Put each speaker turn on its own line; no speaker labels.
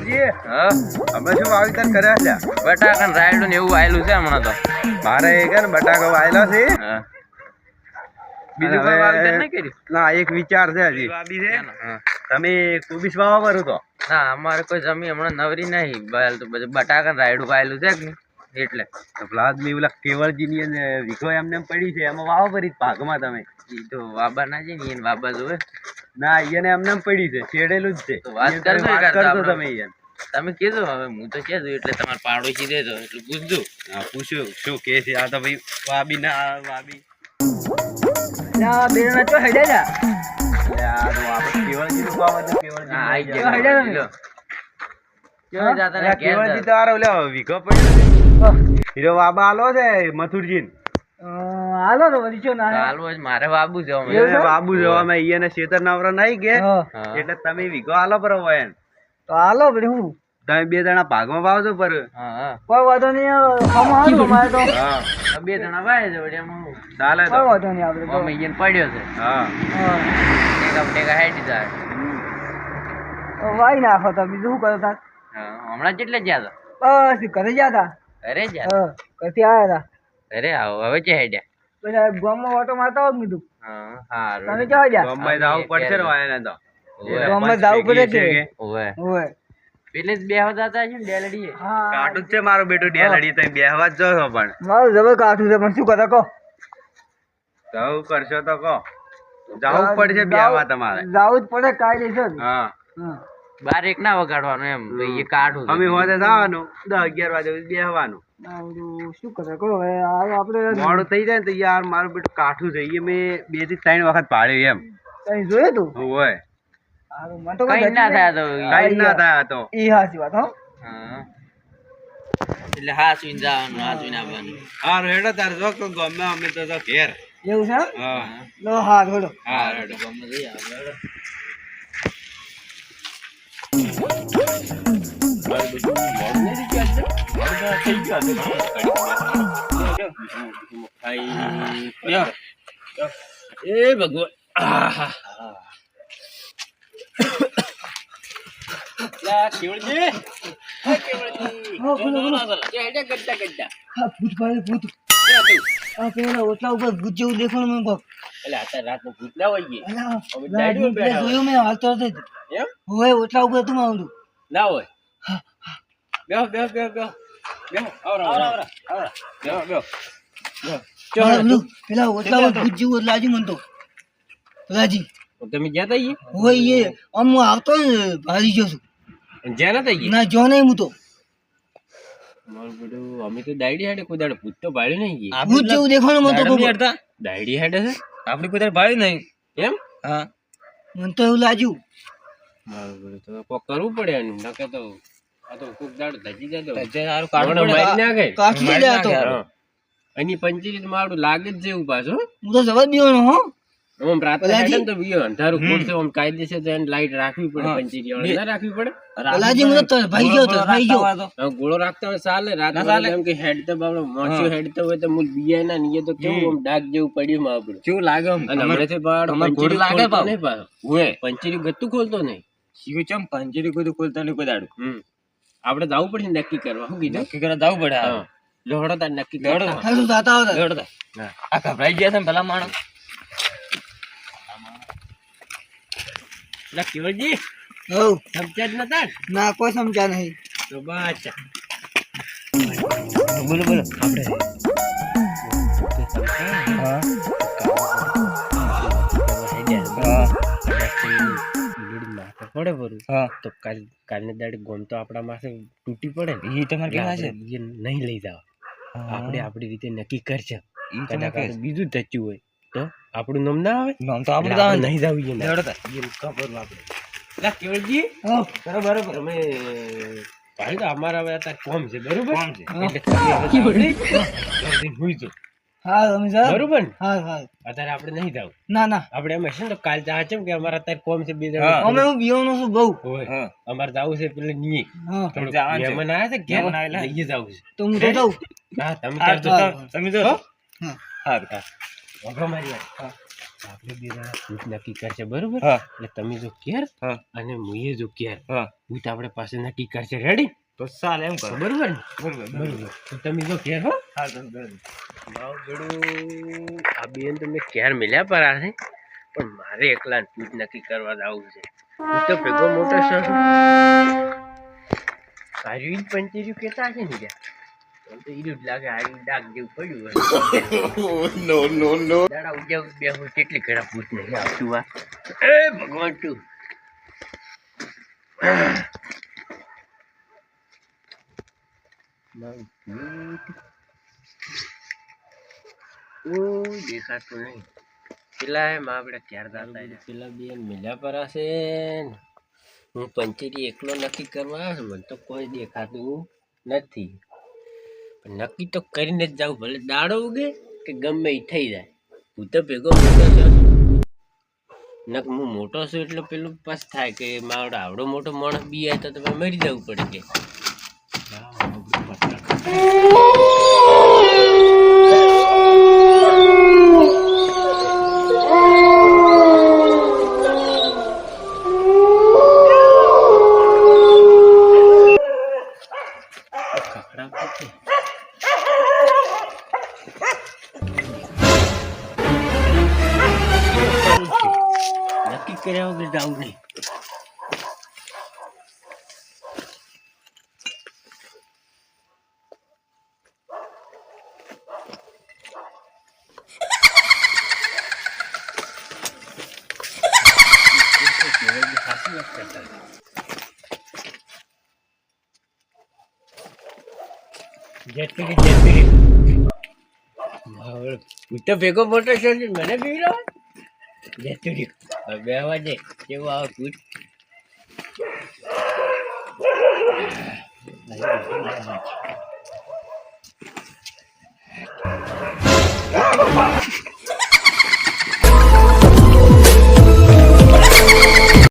કેવલજી
હા
અમે શું વાવેતર કર્યા છે?
બટાકા ને રાયડું ને એવું આયેલું છે હમણાં તો.
મારે એક હે ને બટાકા વાયેલા છે.
હા બીજું કોઈ વાવેતર નહીં કર્યું?
ના, એક વિચાર છે હજી.
હા.
તમે કોબીસ વાવા કરો તો?
ના અમારે કોઈ જમીન હમણાં નવરી નહીં. તો બધું બટાકા ને રાયડું વાયેલું છે કે નહીં એટલે.
પ્લાઝમી ઓલા કેવલજી ની અને વિઘો એમને પડી છે એમાં વાવો પરી ભાગમાં તમે.
ઈ તો વાબા ના છે ને એને વાબા જોવે.
ના, એને એમને પડી છે, છેડેલું જ છે.
તો વાત કરજો
વાત
કરતા
કરજો
આપણે.
તમે યાર.
તમે કીધું હવે હું તો કહેજો એટલે તમારે પાડોશી દેજો એટલે પૂછજો.
હા, પૂછ્યું શું કે છે? આ તો ભાઈ વાબી ના વાબી.
ના બેના તો હેડે જા
યાર આપણે કેવલજી નું વાવા તો કેવલજી.
હા આઈ
યાર.
ગયા
હેડે
લો. કેવા જાતા ને ઘેર
કેવલજી
જાતા.
તો આરો લ્યો વિઘો પડ્યો છે. હીરો વાબા આલો છે મથુરજી.
હાલો તો વળી છો ના
ચાલુ જ મારે વાબુ છે અમે.
એવું છે?
બાબુ જવા મેં ઈયને શેતર નાવરા નહીં કે
હા
હા.
એટલે તમે વિઘો આલો પર હોય એમ.
તો હાલો પછી હું
તમે બે જણા ભાગમાં વાવજો પર.
હા હા.
કોઈ વાંધો નહીં આમ હારું અમારે તો
હા,
આ બે જણા વાય છે વળી એમાં હું.
ચાલે તો.
કોઈ વાંધો નહીં આપણે તો
અમે ઈયન પડ્યો છે.
હા.
હા.
ટેકા હેડી જાય.
તો વાઈ નાખો તો બીજું શું કરો તાર
હા હમણાં કેટલે ગયા હતા?
બસ ઘરે ગયા તા
ઘરે ગયા?
હા ઘરથી આવ્યા તા
ઘરે આવો હવે કે હેડ્યા?
પછી ગામમાં ઓટો મારતા હોત કીધું
હા હારું.
તમે ક્યાં ગયા
ગામમાં જવું પડશે ને વાયને તો.
ઓવે.
ગામમાં જવું પડે કે
ઓવે.
હોય
પેલે જ બે હતા છે ને ડેલડીએ.
હા
કાટું જ છે મારું બેટું ડેલડી. તમે બેહવા જ જો છો પણ
મારું જબર કાઠું છે પણ શું કરતા કહો
જવું કરશો તો કહો. જવું પડશે બેહવા તમારે.
જવું જ પડે કાંઈ નહીં સર
હા,
હા
બાર એક ના વગાડવાનું એમ ભાઈ એ કાઢું છે.
અમે હોદે જવાનું 10-11 વાગે બેહવાનું.
આ બધું શું કરે કહો હવે આ આપણે
મોડું થઈ જાય ને તો યાર મારું બેટું કાઠું છે. એ મેં 2 થી 3 વખત પાડ્યું એમ.
કઈ જોયું તું
હોય
હારું મને તો
કઈ ના થાય તો
કઈ ના થાય આ તો.
ઈ હાચી વાત હો
હા. એટલે હા સુઈને જવાનું હા સુઈને આવવાનું.
હા રેડો તાર જો તો ગમે અમે તો જો ઘેર.
એવું છે એમ?
હા
લો હા થોડો
હા રેડો.
ગમે જઈએ આપણે હેડો. એ ભગવાન આહા. લા કેવળજી. હે કેવળજી.
હા, બોલો, બોલો.
કે હેડે ગડ્ડા ગડ્ડા.
હા ભૂત ભાઈ ભૂત
ક્યાં થયું?
આ પેલા ઓટલા ઉપર ભૂત જેવું દેખાણું મને બાપ
એટલે અત્યારે રાતનું ભૂત ના હોય ગઈ.
અલા
હવે
ના,
દાઢીઓ
પેલા
બેઠા
જોયું મેં હાલતો હતો જ.
એમ
હોય ઓટલા ઉપર તું આવડું
ના હોય. બેહો બેહો બેહો બેહો બેહો. આવરા આવરા આવરા. બેહો બેહો બેહો.
પેલા ઓટલા ઉપર ભૂત જેવું લાગ્યું મને તો રાજી
તમે ગયા તા ઈ?
હોય એ આમ હું આવતો ને ભારી ગયો છું
જ્યાં નતા ઈ?
ના જો નહીં હું તો
મારું બેટું અમે તો દાયડી હેડે કોઈ દાડે ભૂત તો ભાડ્યું નહીં ગઈ.
ભૂત જેવું દેખાણું મને તો બાપ.
દાયડી હેડે છે આપણે કોઈ દાડે ભાડ્યું નહીં એમ. હા
મને તો એવું લાગ્યું
મારું બેટું તો કોક કરવું પડે એનું નકે તો આ તો કોક દાડો ધજી જાય તો
સારું
કાઢવું પડે. મારી નાખે.
કાઢી
મારી
દે આ તો.
નાખે, હા. એની પંચીરી તો મારું લાગે જ જેવું પાછું.
હું તો જવા દીવાનો હો
આમ રાત્રે
પલાજી.
હેડે ને તો બીજો અંધારું ખોલશે આમ કાયદેસર તો એને લાઈટ રાખવી પડે પંચીરી વાળી. ના રાખવી પડે?
લાજી મને તો ભાઈ ગયો તો ભાઈ ગયો
હવે ગોળો રાખતા હોય ચાલે રાત એમ કે હેડ તો બાબડો મોચ્યો હેડતો હોય તો મૂળ બીયા ના નીએ તો કેવું આમ ડાક જેવું પડ્યું માં આપણું કેવું લાગે અને હમણાંથી બાબડો પંચીરી લાગે નહીં પાછો હોય પંચીરી ગતું ખોલતો નહીં શીખો ચમ પંચીરી કોઈ ખોલતો નહીં કોઈ દાડું. આપણે જવું પડશે નક્કી કરવા. શું કીધું? નક્કી કરવા જવું પડે. હા લોહડો તાર નક્કી કરો.
હારું જાતા આવતા
લોહડો તાર. આ ગભરાઈ ગયા છે ને પેલા માણસ. લા કેવળજી
હઉ
સમજ્યા જ નતા ને?
ના કોઈ સમજ્યા નહીં
તો બાચા
બોલો બોલો આપણે હા
પડે બરું
હા
તો કાલને દાડે ગોમ તો આપણા માથે તૂટી પડે ને.
એ તમારે કેવા છે
એ નહીં લઈ જાવ. આપણે આપણી રીતે નક્કી કરશે. કદાચ આ બીજું ધચ્યું હોય તો આપણું નામ ના આવે.
નામ તો
આપણે
આપણે
નહીં જાવું જોઈએ.
લેવડો
ખબર આપણે લા કેવળજી
હા
બરોબર અમે ભાઈ તો અમારા હવે અત્યારે કોમ છે બરોબર
કોમ છે.
એટલે તમે હવે જાઓ નહીં. હુઈ જાઓ.
હા તમે સર
બરોબર ને
હા હા
અત્યારે આપણે નહીં જાવ.
ના ના
આપણે એમ હશે ને તો કાલ જા છે કે અમારા અત્યારે કોમ છે બે
અમે હું બીવાનો છું બહુ
હોય અમારે જાવું છે પેલે નીએ
હા
મહેમાન આવ્યા છે ઘેર લઈએ જાવું છે.
તો હું તો જાઉં
હા તમે
હા,
કરજો
હા.
સમજો.
હા
હા હા વગર મારી વાત. આપણે બે જણા ભૂત નક્કી કરશે બરોબર
હા.
એટલે તમે જો કેર
હા.
અને મુએ જો કેર
હા.
ભૂત આપણે પાસે નક્કી કરશે રેડી
તો ચાલ એમ કરો.
બરોબર ને
બરોબર
બરોબર તો તમે જો કેર હો
હા તો બરોબર.
માવગડું આ બેન તો મેં કેર મિલ્યા પર આ છે પણ મારે એકલા ભૂત નક્કી કરવા જવું છે હું તો ભેગો મોટો છું હાર્યું પંચર્યું કેતા છે ને ત્યાં આમ તો ઈરું જ લાગે હાર્યું ડાક જેવું પડ્યું હોય દાડા ઉજ્યા બે હું કેટલી ઘણા ભૂત નહીં આવતું આ એ ભગવાન તું મારું ભૂત કોઈ દેખાતું નહીં પેલા એમ આપણે ક્યારે દાદા પેલા બે મિલ્યા પર હશે ને હું પંચરી એકલો નક્કી કરવા આવ્યો છું મને તો કોઈ દેખાતું નથી પણ નક્કી તો કરીને જ જાઉં ભલે દાડો ઉગે કે ગમે એ થઈ જાય હું તો ભેગો મોટો છું નક હું મોટો છું એટલે પેલું પાસ થાય કે મારો આવડો મોટો માણસ બી આવે તો તમે મરી જવું પડે કે નક્કી કર્યા વગર જવું નહીં હું તો ભેગો મોટો છે મને બી જતું બે વાજે કેવું આવે ભૂત